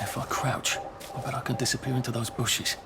If I crouch, I bet I can disappear into those bushes.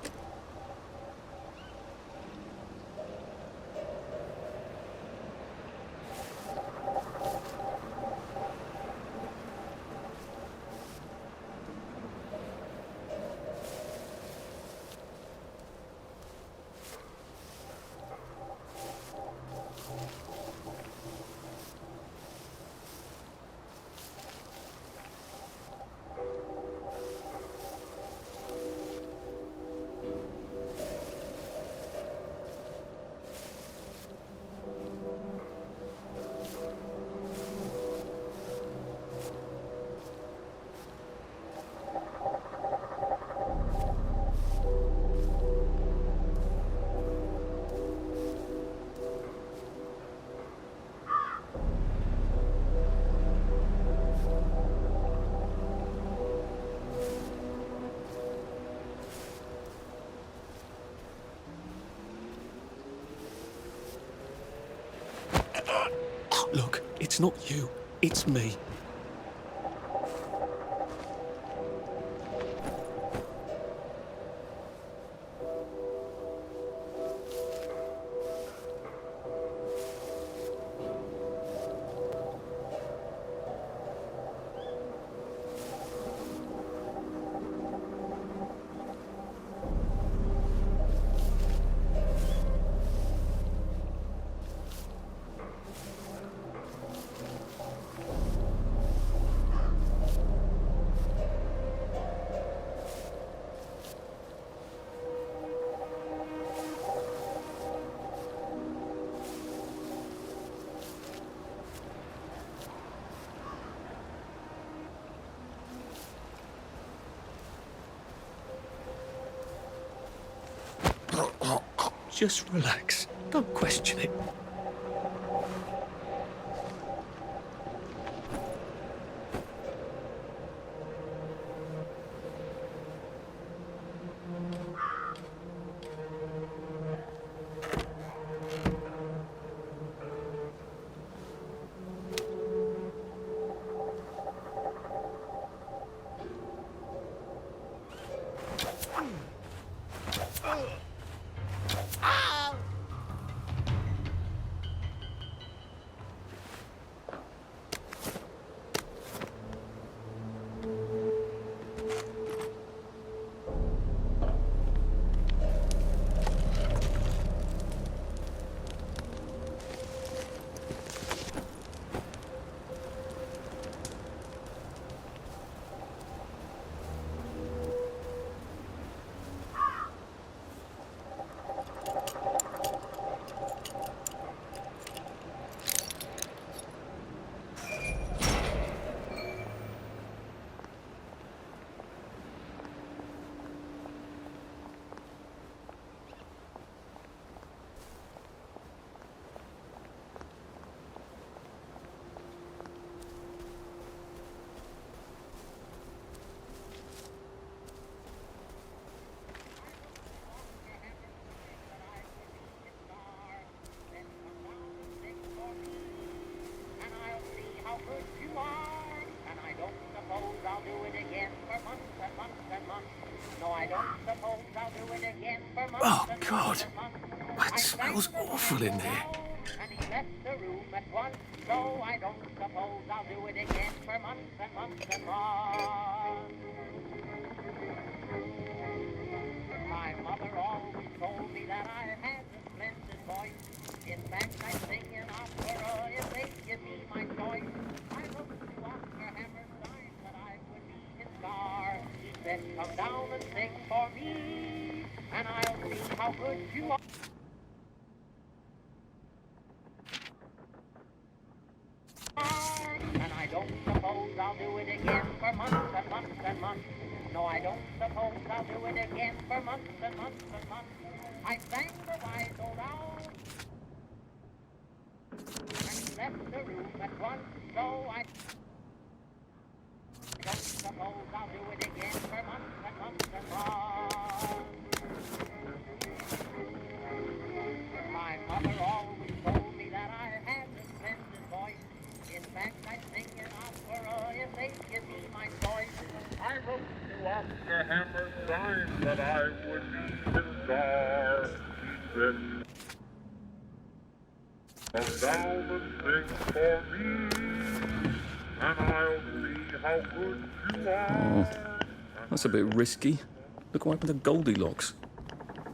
Look, it's not you, it's me. Just relax. Don't question it. Oh, God. That smells awful in there. And he left the room at once, so I don't suppose I'll do it again for months and months and months. My mother always told me that I had a splendid voice. In fact, I sing in opera if they give me my choice. I looked to Oscar Hammerstein that I would be his star. He said, come down and sing for me, and I'll see how good you are. And I don't suppose I'll do it again for months and months and months. No, I don't suppose I'll do it again for months and months and months. I sang the wise old owl, and he left the room at once, so I don't suppose I'll do it again for months and months and months. My mother always told me that I had a splendid voice. In fact, I sing an opera if they give me my choice. I wrote to Oscar Hammerstein that I would be his star. He said, "Come down and sing for me, and I'll see how good you are." That's a bit risky. Look what happened to Goldilocks.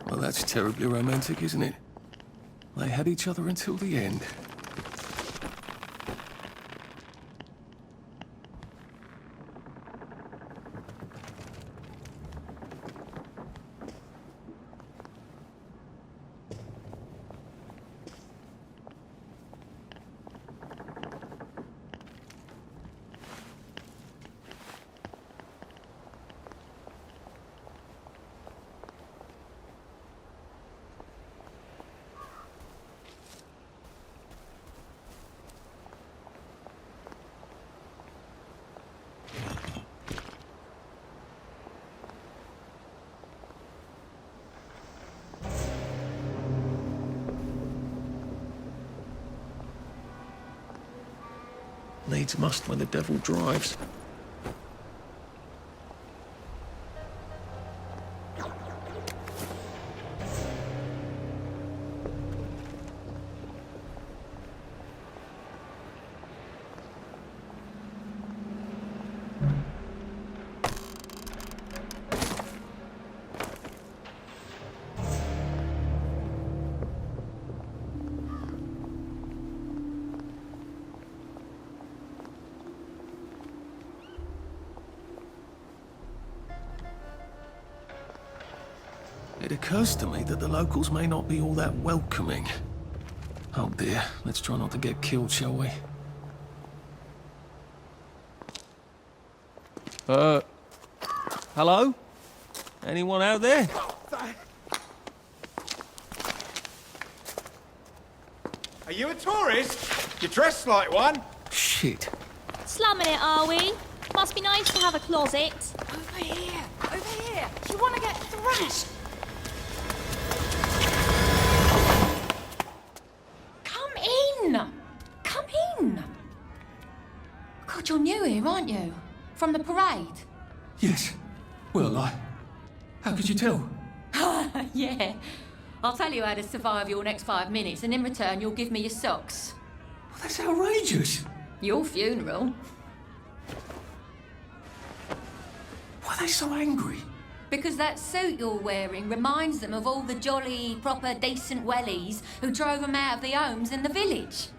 Well, that's terribly romantic, isn't it? They had each other until the end. Needs must when the devil drives. It occurs to me that the locals may not be all that welcoming. Oh dear, let's try not to get killed, shall we? Hello? Anyone out there? Are you a tourist? You dress like one. Shit. Slumming it, are we? Must be nice to have a closet. Over here! Over here! You want to get thrashed? Come in! Come in! God, you're new here, aren't you? From the parade? Yes. Well, how could you tell? Yeah. I'll tell you how to survive your next 5 minutes, and in return, you'll give me your socks. Well, that's outrageous. Your funeral. Why are they so angry? Because that suit you're wearing reminds them of all the jolly, proper, decent wellies who drove them out of their homes in the village.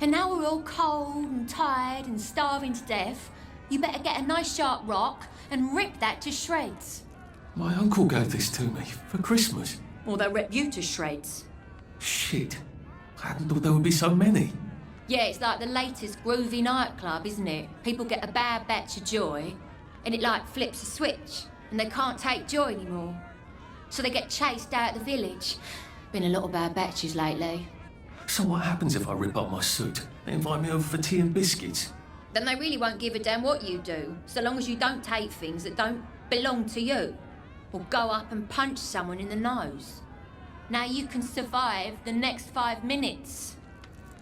And now we're all cold and tired and starving to death. You better get a nice sharp rock and rip that to shreds. My uncle gave this to me for Christmas. Or they'll rip you to shreds. Shit. I hadn't thought there would be so many. Yeah, it's like the latest groovy nightclub, isn't it? People get a bad batch of joy, and it like flips a switch, and they can't take joy anymore. So they get chased out of the village. Been a lot of bad batches lately. So what happens if I rip up my suit? They invite me over for tea and biscuits. Then they really won't give a damn what you do, so long as you don't take things that don't belong to you. Or go up and punch someone in the nose. Now you can survive the next 5 minutes.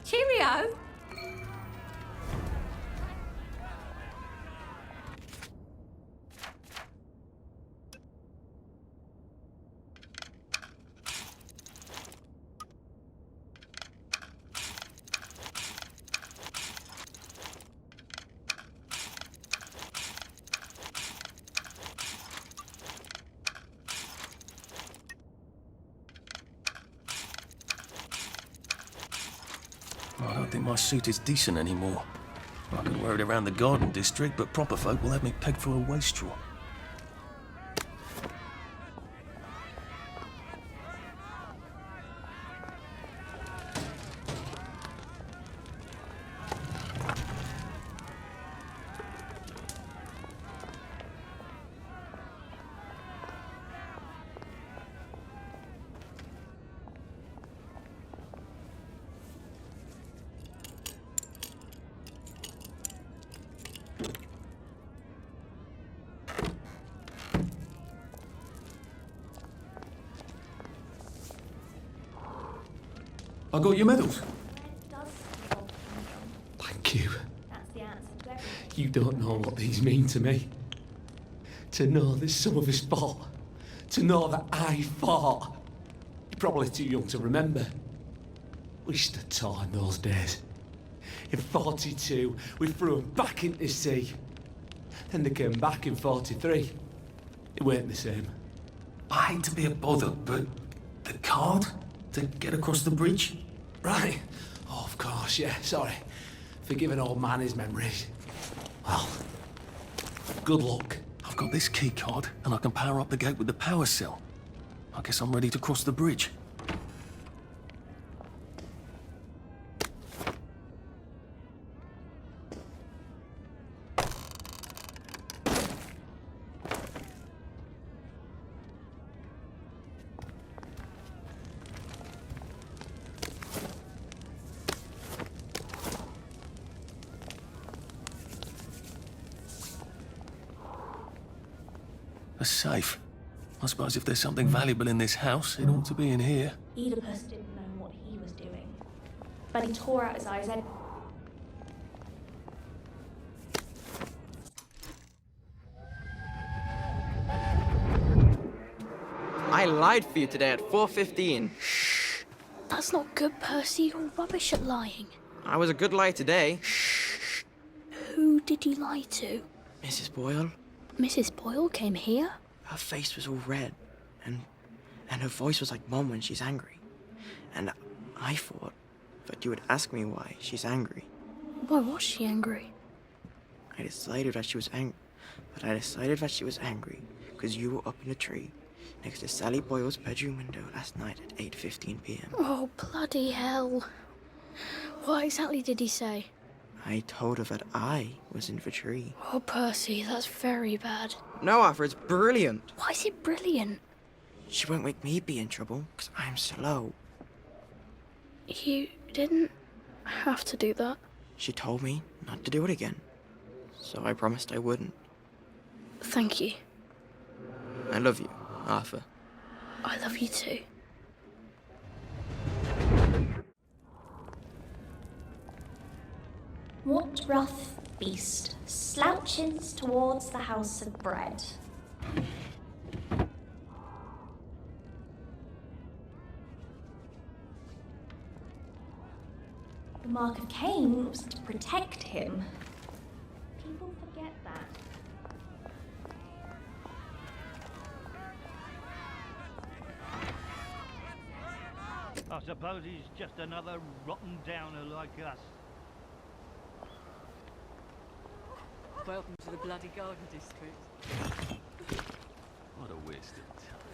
Cheerio! I don't think my suit is decent anymore. I could wear it around the garden district, but proper folk will have me pegged for a wastrel. I got your medals. Thank you. the answer to everything. You don't know what these mean to me. To know that some of us fought. To know that I fought. You're probably too young to remember. We stood tall in those days. In 42, we threw them back into the sea. Then they came back in 43. It weren't the same. I hate to be a bother, but the card to get across the bridge? Right. Oh, of course, yeah, sorry. Forgive an old man his memories. Well, good luck. I've got this key card, and I can power up the gate with the power cell. I guess I'm ready to cross the bridge. A safe. I suppose if there's something valuable in this house, it ought to be in here. Oedipus didn't know what he was doing, but he tore out his eyes. I lied for you today at 4:15. That's not good, Percy. You're rubbish at lying. I was a good lie today. Who did you lie to? Mrs. Boyle, Mrs. Boyle came here? her face was all red, and her voice was like Mom when she's angry. And I thought that you would ask me why she's angry. Why was she angry? I decided that she was angry because you were up in a tree next to Sally Boyle's bedroom window last night at 8:15 p.m. Oh, bloody hell. What exactly did he say? I told her that I was in the tree. Oh, Percy, that's very bad. No, Arthur, it's brilliant. Why is it brilliant? She won't make me be in trouble because I'm slow. You didn't have to do that. She told me not to do it again, so I promised I wouldn't. Thank you. I love you, Arthur. I love you too. What rough beast slouches towards the house of bread? The mark of Cain was to protect him. People forget that. I suppose he's just another rotten downer like us. Welcome to the bloody garden district. What a waste of time.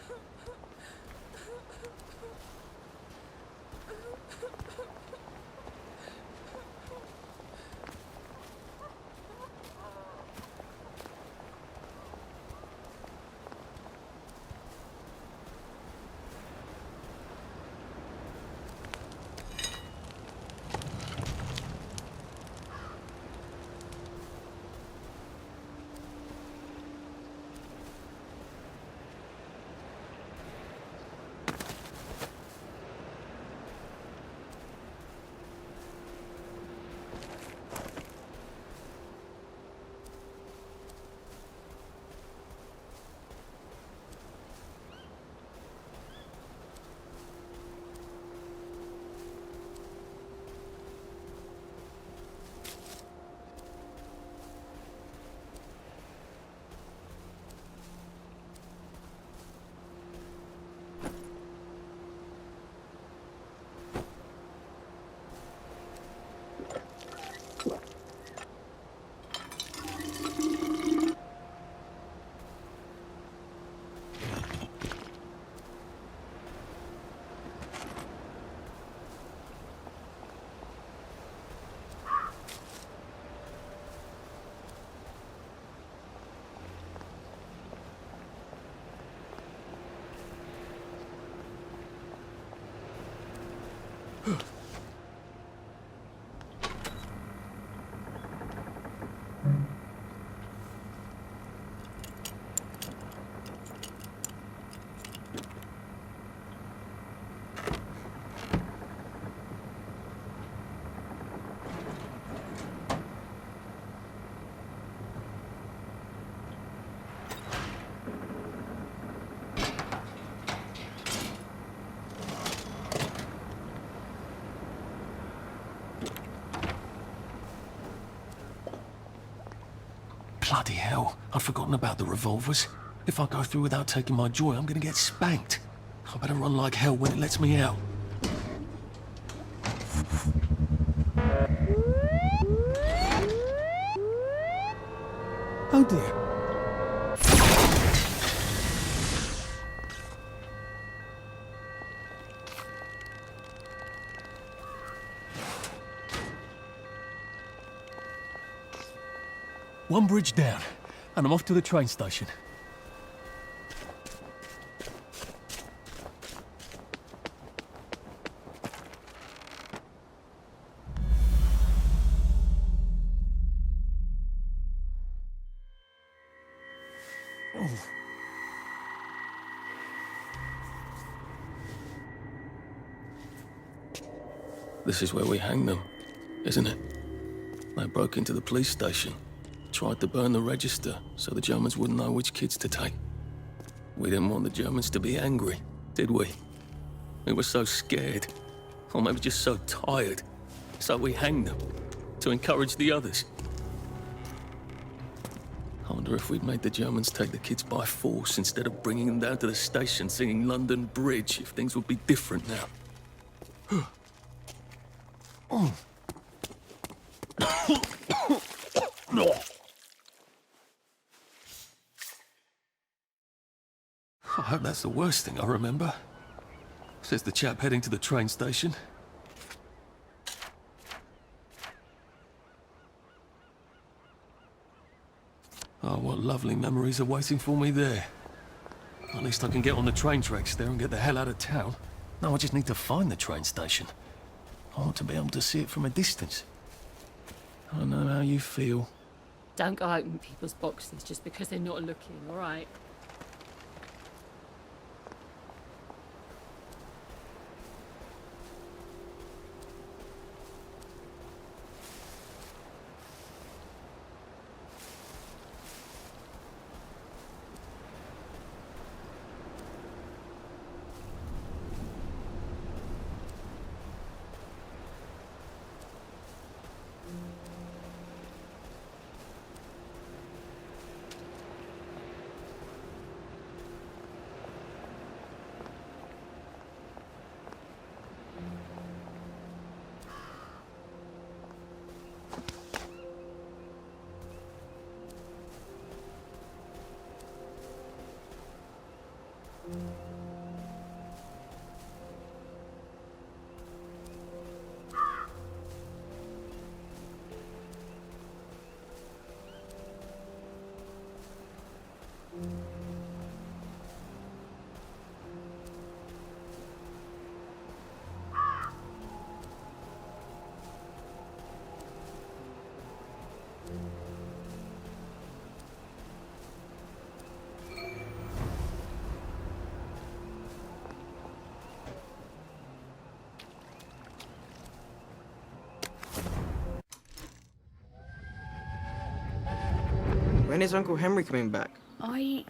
Bloody hell, I'd forgotten about the revolvers. If I go through without taking my joy, I'm gonna get spanked. I better run like hell when it lets me out. Oh dear. One bridge down, and I'm off to the train station. This is where we hang them, isn't it? They broke into the police station, tried to burn the register so the Germans wouldn't know which kids to take. We didn't want the Germans to be angry, did we? We were so scared, or maybe just so tired, so we hanged them to encourage the others. I wonder if we'd made the Germans take the kids by force instead of bringing them down to the station singing London Bridge, if things would be different now. I hope that's the worst thing I remember, says the chap heading to the train station. Oh, what lovely memories are waiting for me there. At least I can get on the train tracks there and get the hell out of town. Now I just need to find the train station. I want to be able to see it from a distance. I don't know how you feel. Don't go open people's boxes just because they're not looking, all right? When is Uncle Henry coming back? I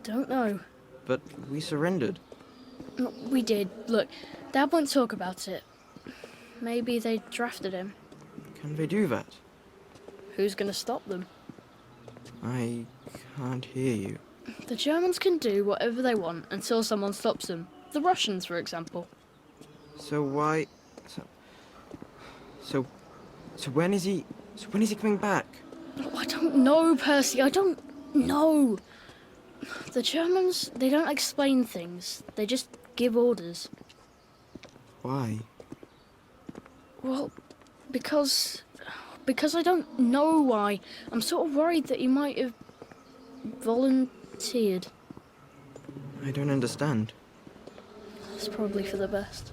don't know. But we surrendered. We did. Look, Dad won't talk about it. Maybe they drafted him. Can they do that? Who's gonna stop them? I can't hear you. The Germans can do whatever they want until someone stops them. The Russians, for example. So why... So when is he... So when is he coming back? Oh, I don't know, Percy. I don't know. The Germans, they don't explain things. They just give orders. Why? Well, because I don't know why. I'm sort of worried that he might have volunteered. I don't understand. It's probably for the best.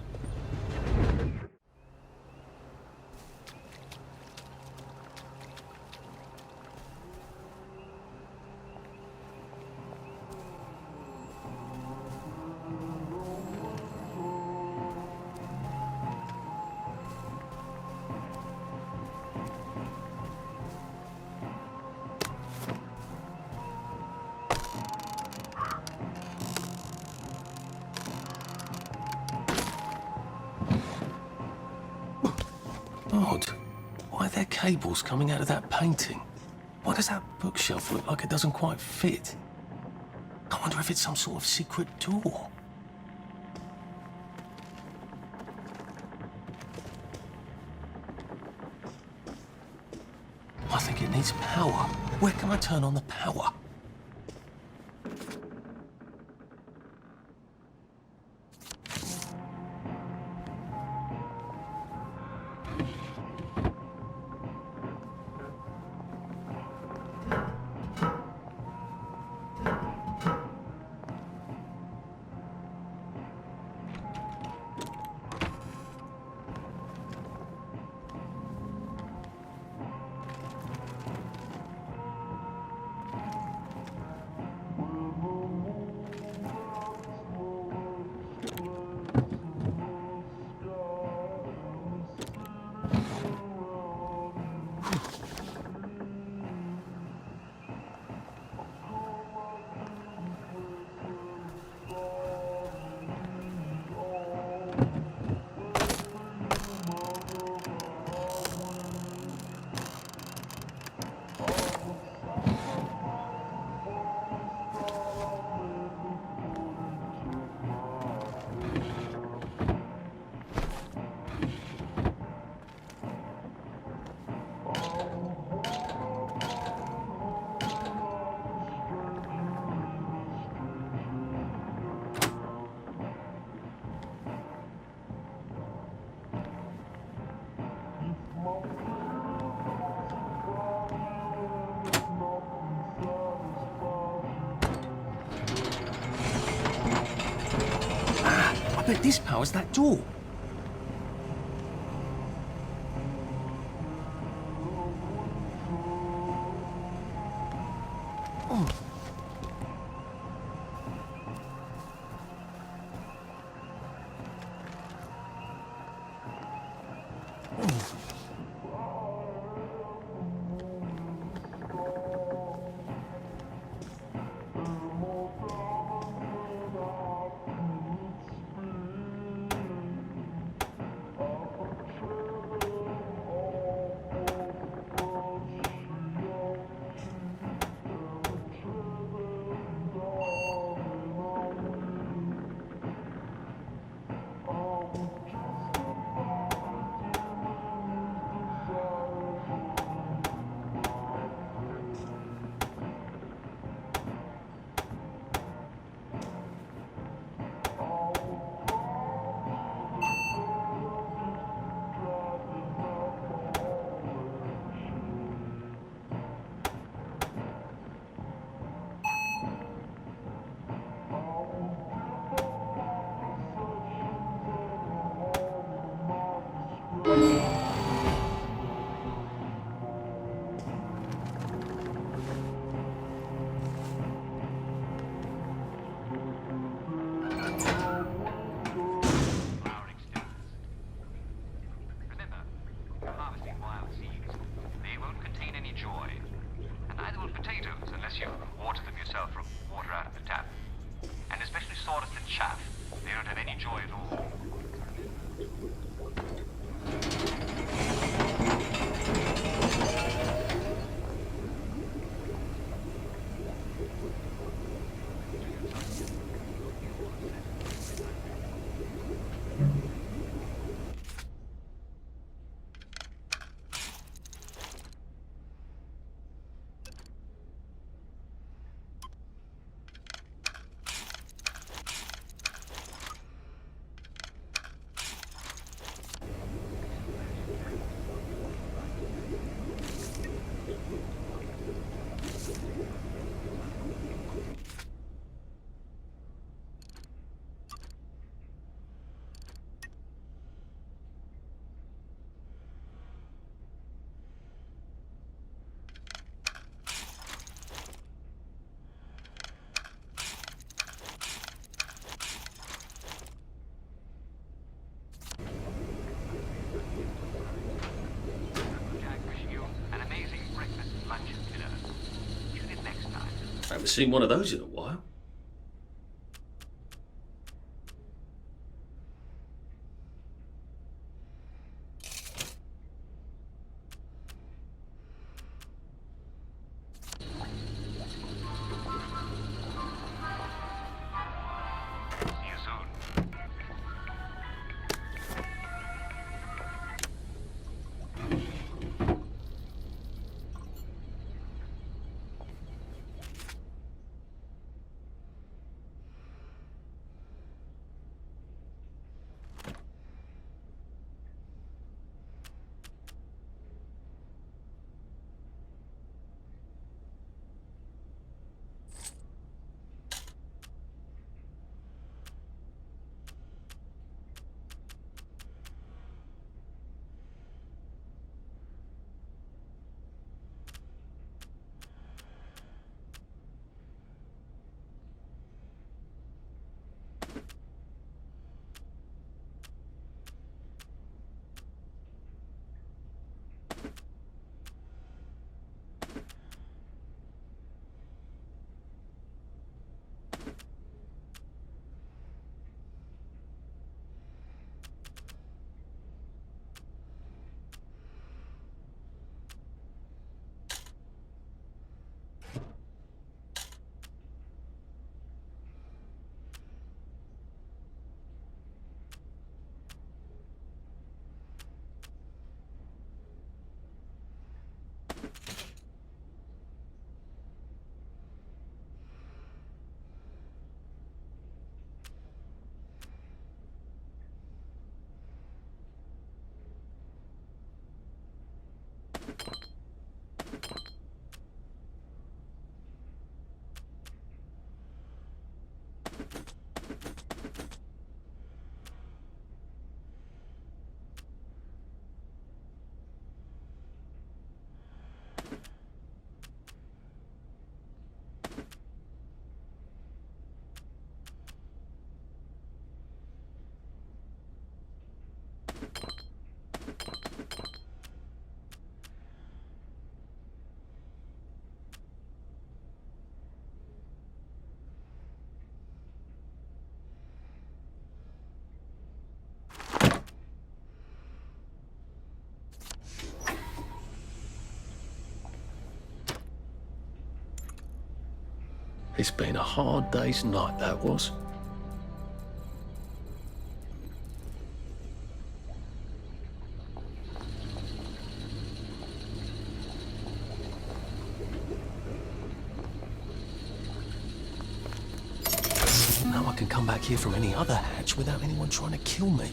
Odd. Why are there cables coming out of that painting? Why does that bookshelf look like it doesn't quite fit? I wonder if it's some sort of secret door. I think it needs power. Where can I turn on the power? I bet this powers that door. Oh. I haven't seen one of those in a while. It's been a hard day's night, that was. Now I can come back here from any other hatch without anyone trying to kill me.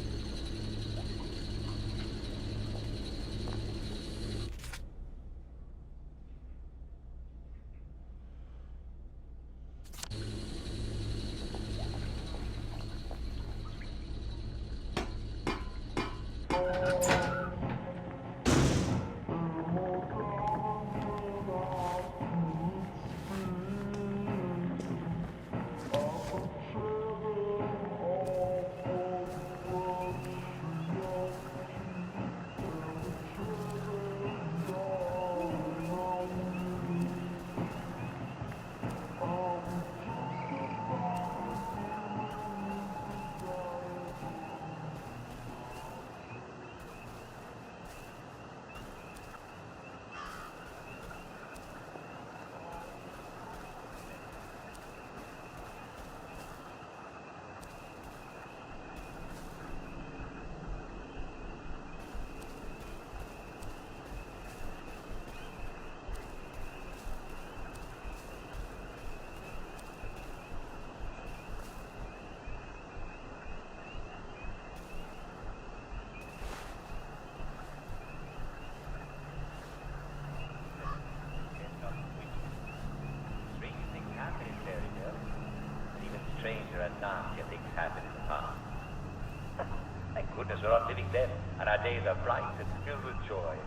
Stranger and nastier things happen in the past. Thank goodness we're not living then, and our days are bright and filled with joy.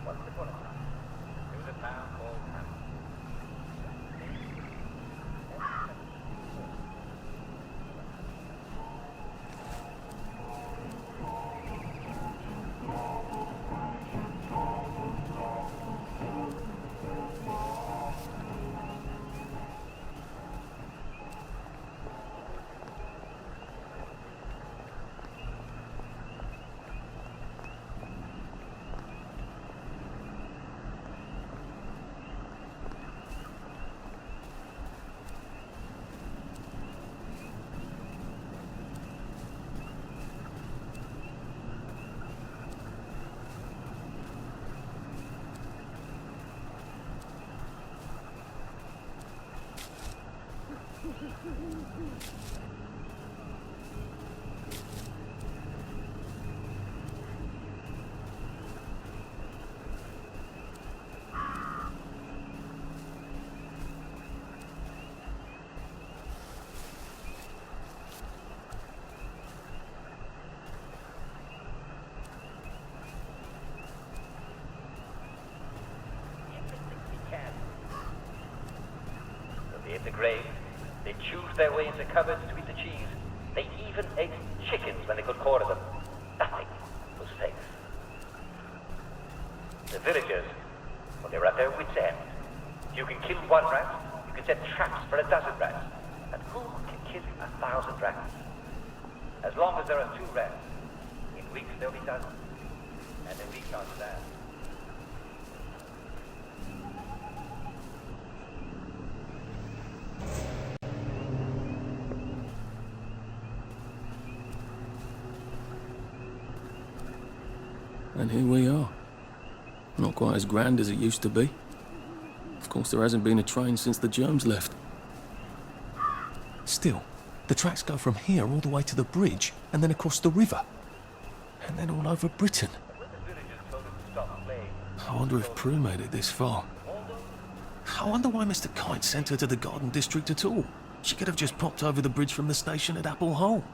Once upon a time, there was a town called They ate the grain, they chewed their way into cupboards to eat the cheese. They even ate chickens when they could corner them. Nothing was safe. The villagers, well, they were at their wits' end. You can kill one rat, you can set traps for 12 rats. And who can kill 1,000 rats? As long as there are 2 rats, in weeks there'll be dozens. And a week after that, And here we are. Not quite as grand as it used to be. Of course, there hasn't been a train since the germs left. Still, the tracks go from here all the way to the bridge, and then across the river. And then all over Britain. I wonder if Prue made it this far. I wonder why Mr. Kite sent her to the Garden District at all. She could have just popped over the bridge from the station at Apple Hole.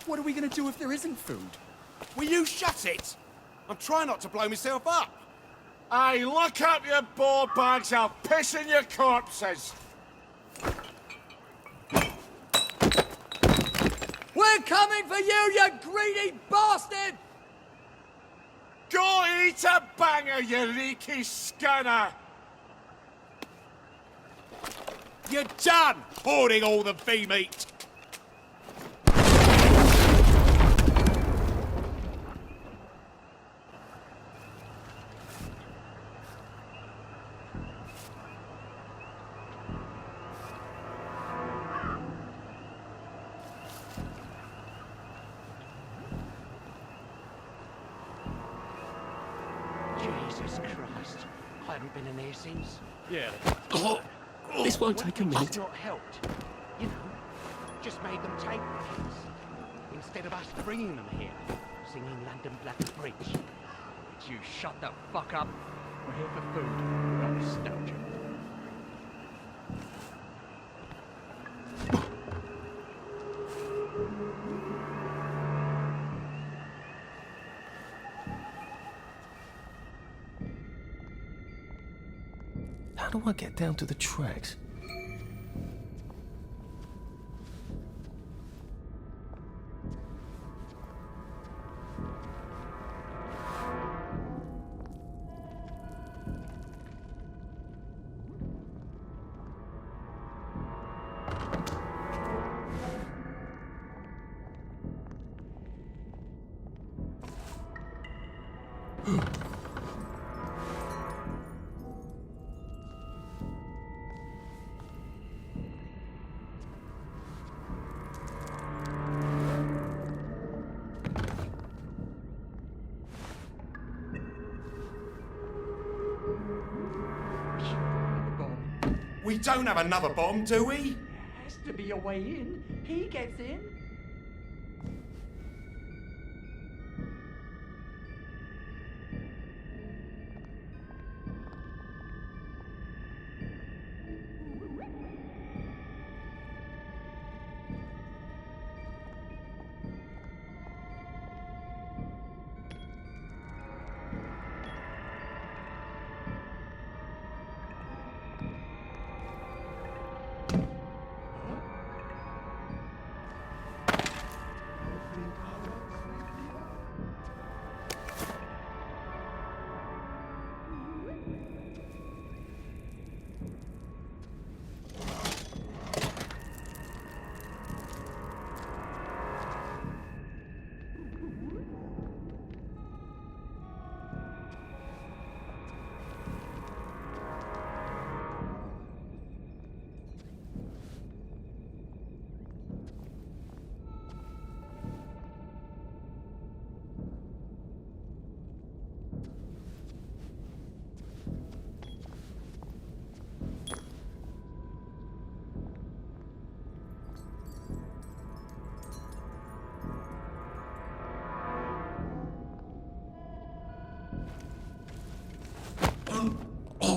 What are we going to do if there isn't food? Will you shut it? I'm trying not to blow myself up. Hey, lock up your ball bags, I'll piss in your corpses. We're coming for you greedy bastard! Go eat a banger, you leaky scunner! You're done hoarding all the bee meat. Jesus Christ. I haven't been in here since. Yeah. This won't take a minute. It's not helped. You know, just made them take things. Instead of us bringing them here, singing London Black Bridge. But you shut the fuck up. We're here for food, not nostalgia. How do I get down to the tracks? We don't have another bomb, do we? Has to be a way in. He gets in.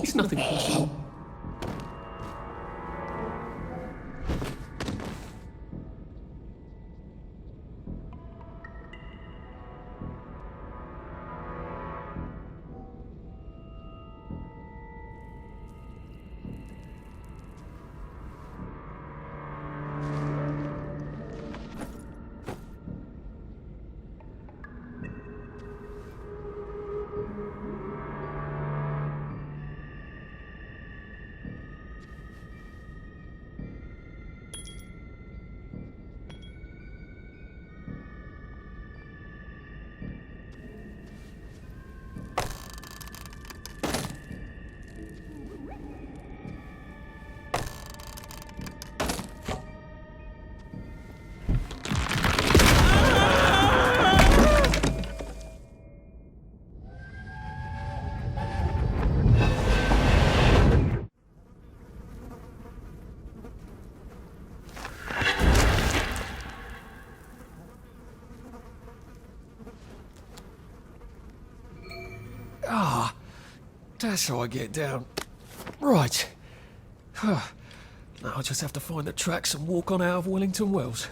It's nothing personal. Ah, that's how I get down. Right. Now I'll just have to find the tracks and walk on out of Wellington Wells.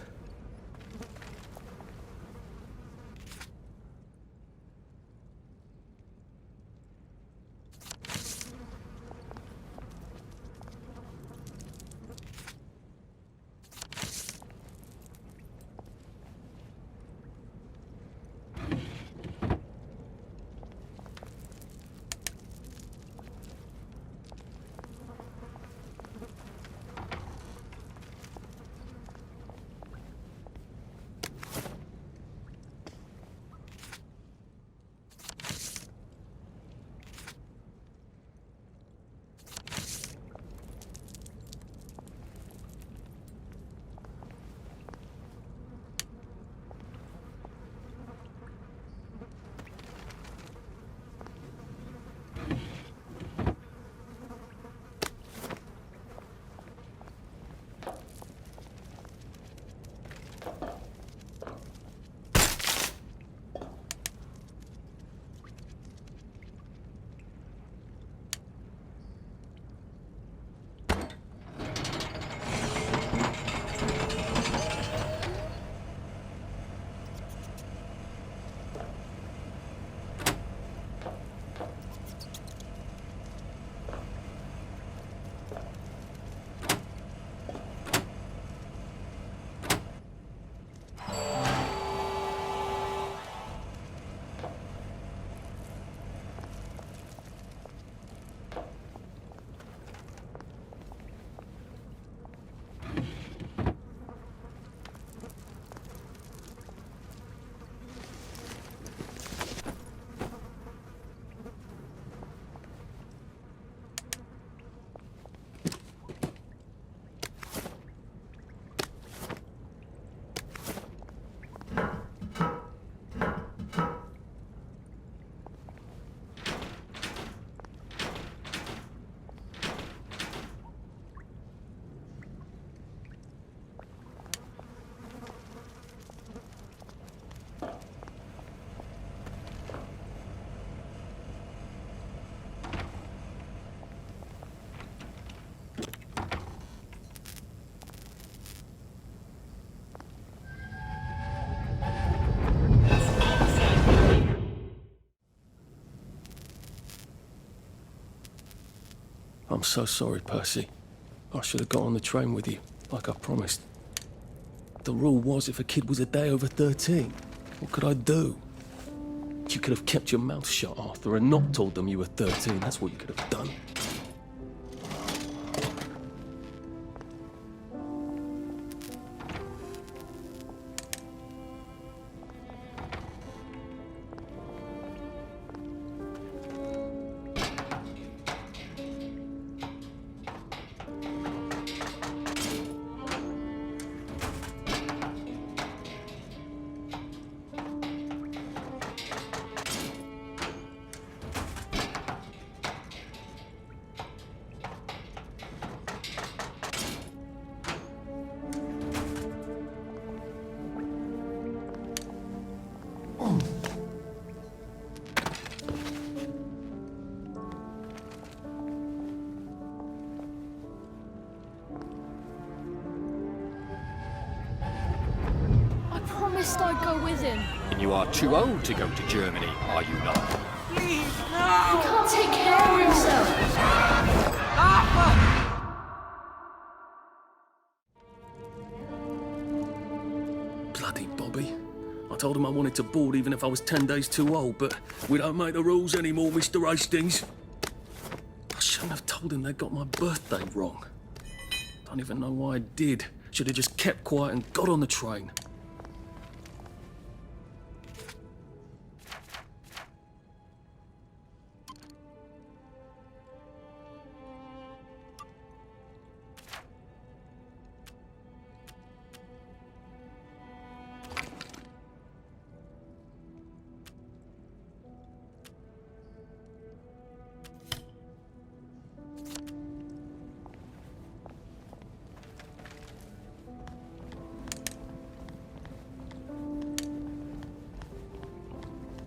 I'm so sorry, Percy. I should have got on the train with you, like I promised. The rule was if a kid was a day over 13, what could I do? You could have kept your mouth shut, Arthur, and not told them you were 13. That's what you could have done. Promised I'd go with him. And you are too old to go to Germany, are you not? Please, no! He can't take care of himself. Bloody Bobby. I told him I wanted to board even if I was 10 days too old, but we don't make the rules anymore, Mr. Hastings. I shouldn't have told him they got my birthday wrong. Don't even know why I did. Should have just kept quiet and got on the train.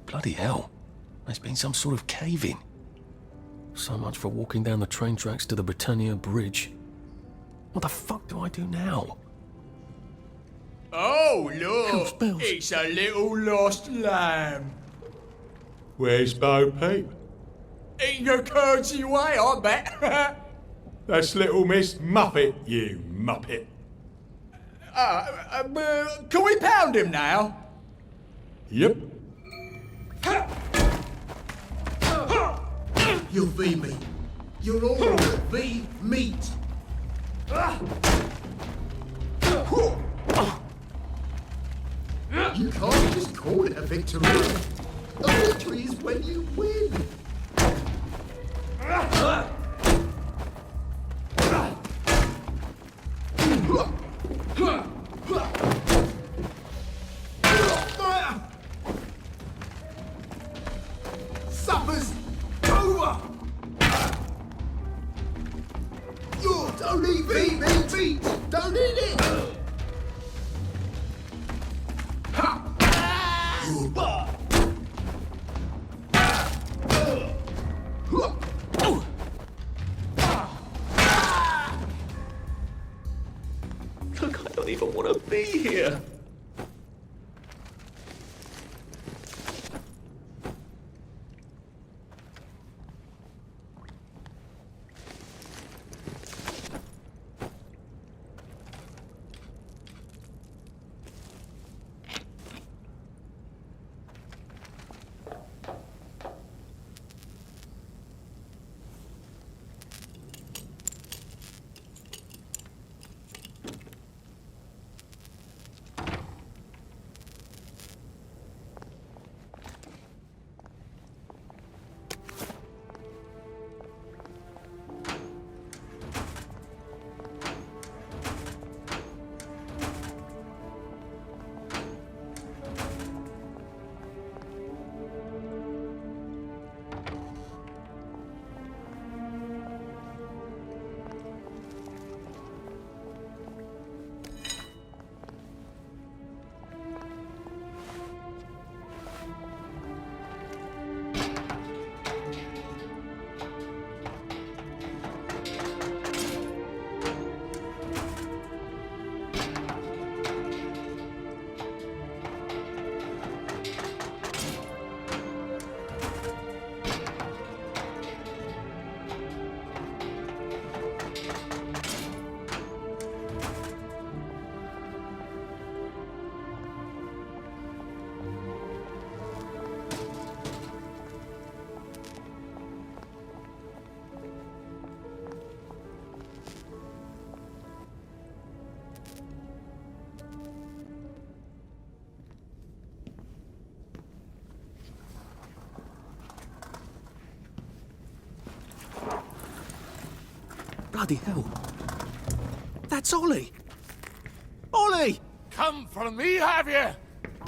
Bloody hell. There's been some sort of cave-in. So much for walking down the train tracks to the Britannia Bridge. What the fuck do I do now? Oh, look! It's a little lost lamb. Where's Bo Peep? Eating her curdsy way, I bet. That's little Miss Muppet, you muppet. Can we pound him now? Yep. You'll be me. You're all be meat. You can't just call it a victory. A victory is when you win. Supper's over. You don't eat meat. Don't eat it. Look, I don't even want to be here. Bloody hell. That's Ollie. Ollie! Come for me, have you?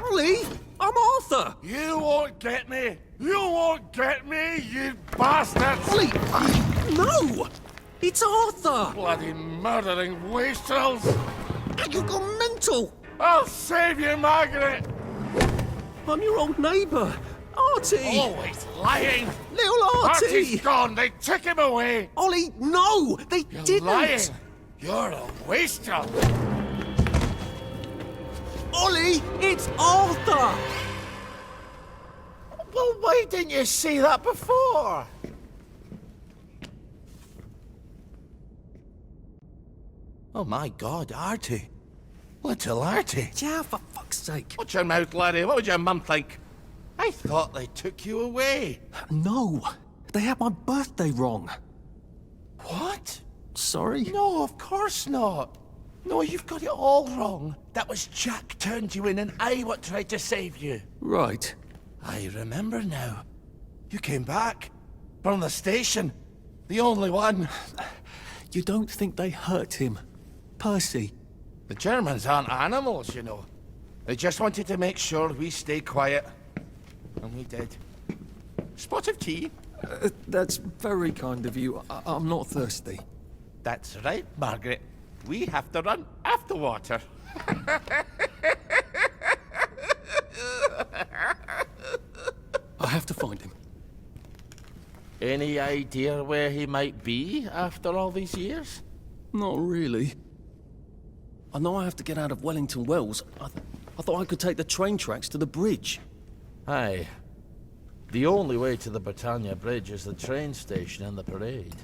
Ollie! I'm Arthur! You won't get me! You won't get me, you bastards! Ollie! No! It's Arthur! Bloody murdering wastrels! You've gone mental! I'll save you, Margaret! I'm your old neighbour, Artie! Always lying! Little Artie! Artie's gone, they took him away! Ollie, no! They You're didn't! lying! You're a wastrel! Ollie, it's Arthur! Well, why didn't you say that before? Oh my God, Artie. Little Artie. Yeah, for fuck's sake. Watch your mouth, laddie. What would your mum think? I thought they took you away. No, they had my birthday wrong. What? Sorry? No, of course not. No, you've got it all wrong. That was Jack turned you in and I what tried to save you. Right. I remember now. You came back. From the station. The only one. You don't think they hurt him, Percy? The Germans aren't animals, you know. They just wanted to make sure we stay quiet. And we did. Spot of tea? That's very kind of you. I'm not thirsty. That's right, Margaret. We have to run after water. I have to find him. Any idea where he might be after all these years? Not really. I know I have to get out of Wellington Wells. I thought I could take the train tracks to the bridge. Aye. The only way to the Britannia Bridge is the train station and the parade.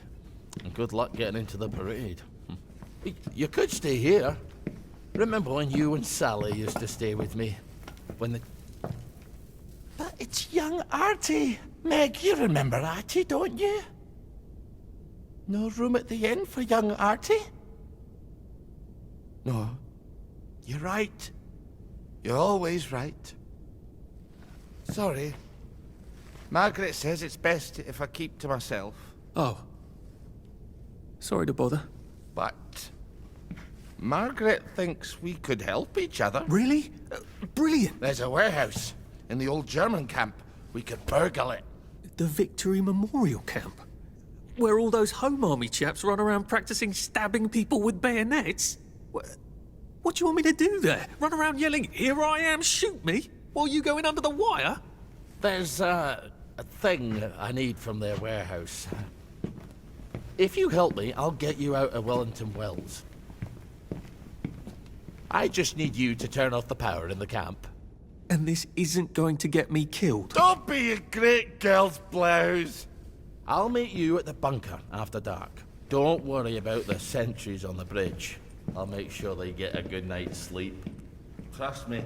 And good luck getting into the parade. You could stay here. Remember when you and Sally used to stay with me? When the... But it's young Artie. Meg, you remember Artie, don't you? No room at the inn for young Artie? No. You're right. You're always right. Sorry. Margaret says it's best if I keep to myself. Oh. Sorry to bother. But Margaret thinks we could help each other. Really? Brilliant. There's a warehouse in the old German camp. We could burgle it. The Victory Memorial Camp? Where all those Home Army chaps run around practicing stabbing people with bayonets? What do you want me to do there? Run around yelling, "Here I am, shoot me," while you go in under the wire? There's a thing I need from their warehouse. If you help me, I'll get you out of Wellington Wells. I just need you to turn off the power in the camp. And this isn't going to get me killed. Don't be a great girl's blouse. I'll meet you at the bunker after dark. Don't worry about the sentries on the bridge. I'll make sure they get a good night's sleep. Trust me,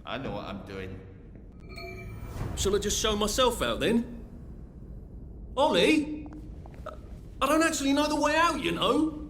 I know what I'm doing. Shall I just show myself out then? Ollie? I don't actually know the way out, you know.